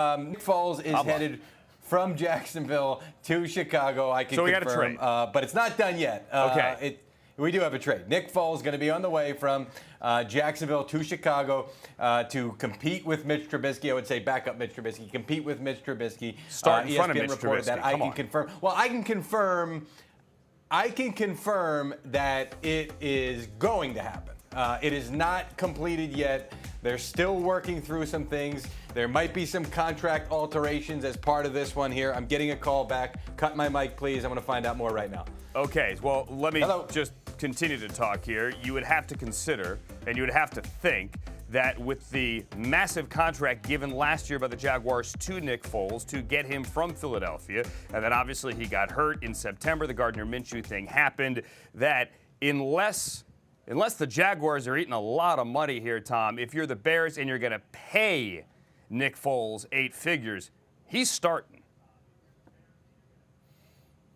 Nick Foles is headed from Jacksonville to Chicago. I can so we confirm, got a trade. but it's not done yet. Okay. We do have a trade. Nick Foles is going to be on the way from Jacksonville to Chicago to compete with Mitch Trubisky. I would say back up Mitch Trubisky. Compete with Mitch Trubisky. Start in front of ESPN Mitch reported Trubisky. that. I can confirm. Well, I can confirm that it is going to happen. It is not completed yet. They're still working through some things. There might be some contract alterations as part of this one here. I'm getting a call back. Cut my mic, please. I'm going to find out more right now. Okay, well, let me just continue to talk here. You would have to consider, and you would have to think, that with the massive contract given last year by the Jaguars to Nick Foles to get him from Philadelphia, and then obviously he got hurt in September, the Gardner Minshew thing happened, that unless the Jaguars are eating a lot of money here, Tom, if you're the Bears and you're going to pay Nick Foles 8 figures, he's starting.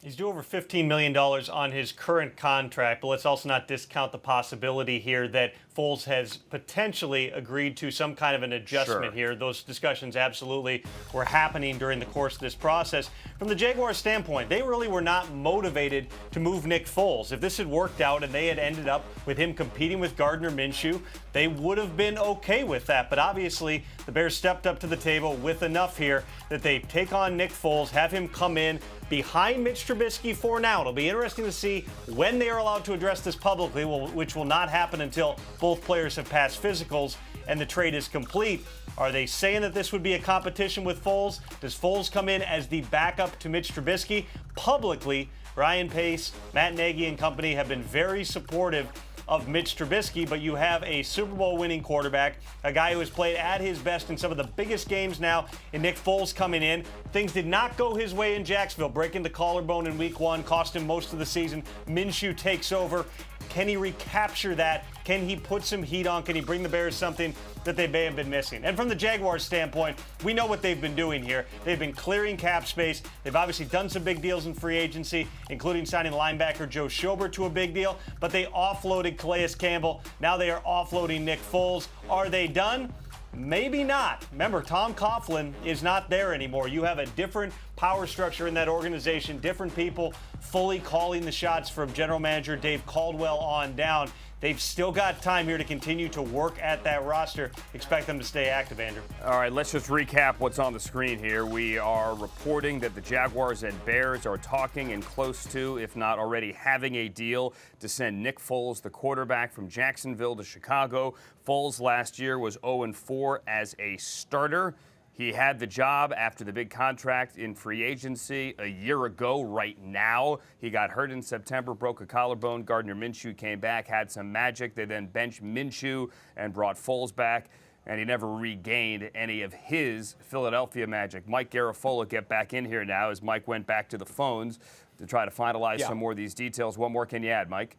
He's due over $15 million on his current contract, but let's also not discount the possibility here that Foles has potentially agreed to some kind of an adjustment here. Those discussions absolutely were happening during the course of this process. From the Jaguars' standpoint, they really were not motivated to move Nick Foles. If this had worked out and they had ended up with him competing with Gardner Minshew, they would have been okay with that. But obviously, the Bears stepped up to the table with enough here that they take on Nick Foles, have him come in behind Mitch Trubisky for now. It'll be interesting to see when they are allowed to address this publicly, which will not happen until both players have passed physicals and the trade is complete. Are they saying that this would be a competition with Foles? Does Foles come in as the backup to Mitch Trubisky? Publicly, Ryan Pace, Matt Nagy and company have been very supportive of Mitch Trubisky, but you have a Super Bowl winning quarterback, a guy who has played at his best in some of the biggest games now, and Nick Foles coming in. Things did not go his way in Jacksonville, breaking the collarbone in week 1, cost him most of the season. Minshew takes over. Can he recapture that? Can he put some heat on? Can he bring the Bears something that they may have been missing? And from the Jaguars' standpoint, we know what they've been doing here. They've been clearing cap space. They've obviously done some big deals in free agency, including signing linebacker Joe Schobert to a big deal, but they offloaded Calais Campbell. Now they are offloading Nick Foles. Are they done? Maybe not. Remember, Tom Coughlin is not there anymore. You have a different power structure in that organization, different people fully calling the shots from general manager Dave Caldwell on down. They've still got time here to continue to work at that roster. Expect them to stay active, Andrew. All right, let's just recap what's on the screen here. We are reporting that the Jaguars and Bears are talking and close to, if not already having a deal to send Nick Foles, the quarterback, from Jacksonville to Chicago. Foles last year was 0-4 as a starter. He had the job after the big contract in free agency a year ago right now. He got hurt in September, broke a collarbone. Gardner Minshew came back, had some magic. They then benched Minshew and brought Foles back, and he never regained any of his Philadelphia magic. Mike Garafolo get back in here now as Mike went back to the phones to try to finalize some more of these details. What more can you add, Mike?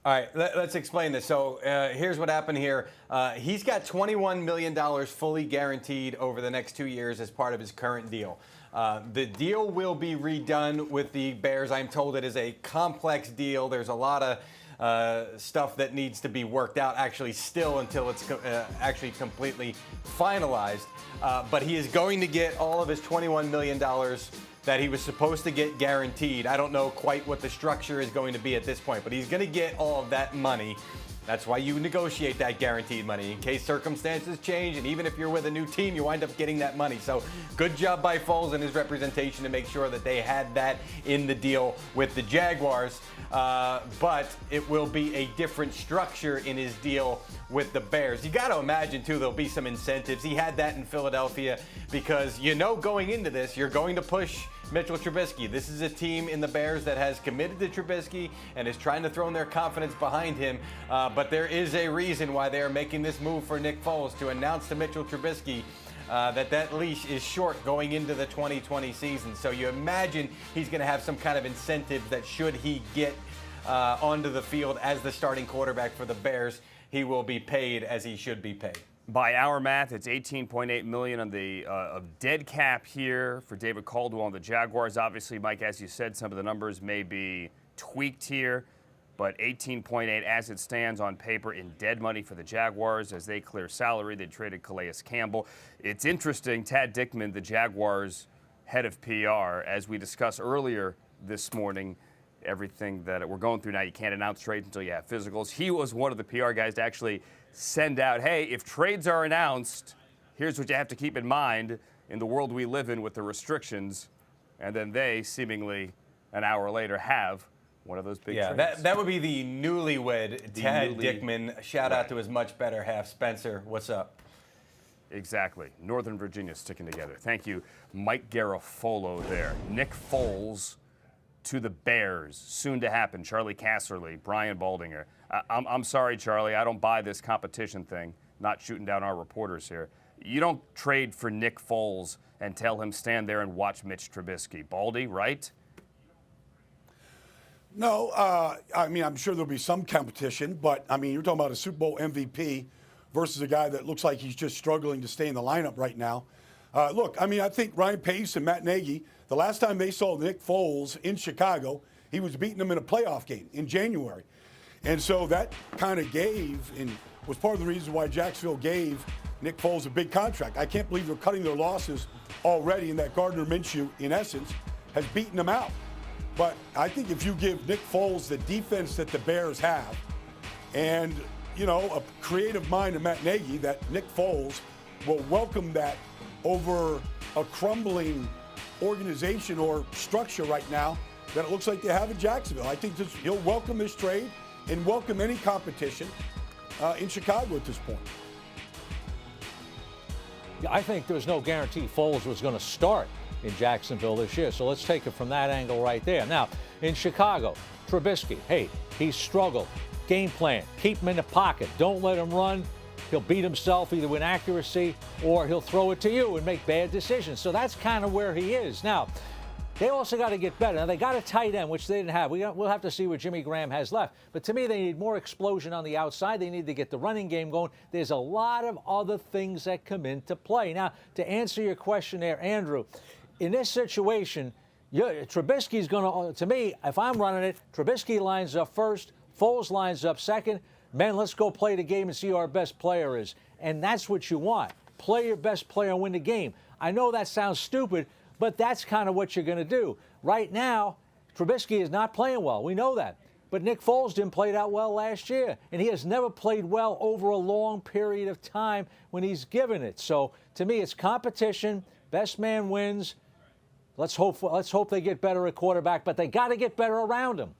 All right, let's explain this. So here's what happened here. He's got $21 million fully guaranteed over the next 2 years as part of his current deal. The deal will be redone with the Bears. I'm told it is a complex deal. There's a lot of stuff that needs to be worked out actually still until it's actually completely finalized. But he is going to get all of his $21 million that he was supposed to get guaranteed. I don't know quite what the structure is going to be at this point, but he's going to get all of that money. That's why you negotiate that guaranteed money in case circumstances change, and even if you're with a new team, you wind up getting that money. So good job by Foles and his representation to make sure that they had that in the deal with the Jaguars. But it will be a different structure in his deal with the Bears. You got to imagine, too, there'll be some incentives. He had that in Philadelphia because, going into this, you're going to push Mitchell Trubisky. This is a team in the Bears that has committed to Trubisky and is trying to throw their confidence behind him. But there is a reason why they are making this move for Nick Foles to announce to Mitchell Trubisky that leash is short going into the 2020 season. So you imagine he's going to have some kind of incentive that should he get onto the field as the starting quarterback for the Bears, he will be paid as he should be paid. By our math, it's $18.8 million on the of dead cap here for David Caldwell on the Jaguars. Obviously, Mike, as you said, some of the numbers may be tweaked here. but 18.8 as it stands on paper in dead money for the Jaguars as they clear salary. They traded Calais Campbell. It's interesting, Tad Dickman, the Jaguars head of PR, as we discussed earlier this morning, everything that we're going through now, you can't announce trades until you have physicals. He was one of the PR guys to actually send out, hey, if trades are announced, here's what you have to keep in mind in the world we live in with the restrictions. And then they, seemingly an hour later, have one of those big trades. That would be the newlywed Tad Dickman. Shout out to his much better half, Spencer. What's up? Exactly. Northern Virginia sticking together. Thank you, Mike Garafolo there. Nick Foles to the Bears, soon to happen. Charlie Casserly, Brian Baldinger. I'm sorry, Charlie, I don't buy this competition thing. Not shooting down our reporters here. You don't trade for Nick Foles and tell him stand there and watch Mitch Trubisky. Baldy, right? No, I mean, I'm sure there'll be some competition, but, I mean, you're talking about a Super Bowl MVP versus a guy that looks like he's just struggling to stay in the lineup right now. Look, I mean, I think Ryan Pace and Matt Nagy, the last time they saw Nick Foles in Chicago, he was beating them in a playoff game in January. And so that kind of gave and was part of the reason why Jacksonville gave Nick Foles a big contract. I can't believe they're cutting their losses already, and that Gardner Minshew, in essence, has beaten them out. But I think if you give Nick Foles the defense that the Bears have and, you know, a creative mind of Matt Nagy, that Nick Foles will welcome that over a crumbling organization or structure right now that it looks like they have in Jacksonville. I think he'll welcome this trade and welcome any competition in Chicago at this point. I think there's no guarantee Foles was going to start in Jacksonville this year. So let's take it from that angle right there. Now, in Chicago, Trubisky, hey, he's struggled. Game plan, keep him in the pocket. Don't let him run. He'll beat himself either with accuracy or he'll throw it to you and make bad decisions. So that's kind of where he is. Now, they also got to get better. Now, they got a tight end, which they didn't have. We'll have to see what Jimmy Graham has left. But to me, they need more explosion on the outside. They need to get the running game going. There's a lot of other things that come into play. Now, to answer your question there, Andrew, in this situation, Trubisky's going to me, if I'm running it, Trubisky lines up first, Foles lines up second. Man, let's go play the game and see who our best player is. And that's what you want. Play your best player and win the game. I know that sounds stupid, but that's kind of what you're going to do. Right now, Trubisky is not playing well. We know that. But Nick Foles didn't play that well last year. And he has never played well over a long period of time when he's given it. So, to me, it's competition. Best man wins. Let's hope they get better at quarterback, but they got to get better around him.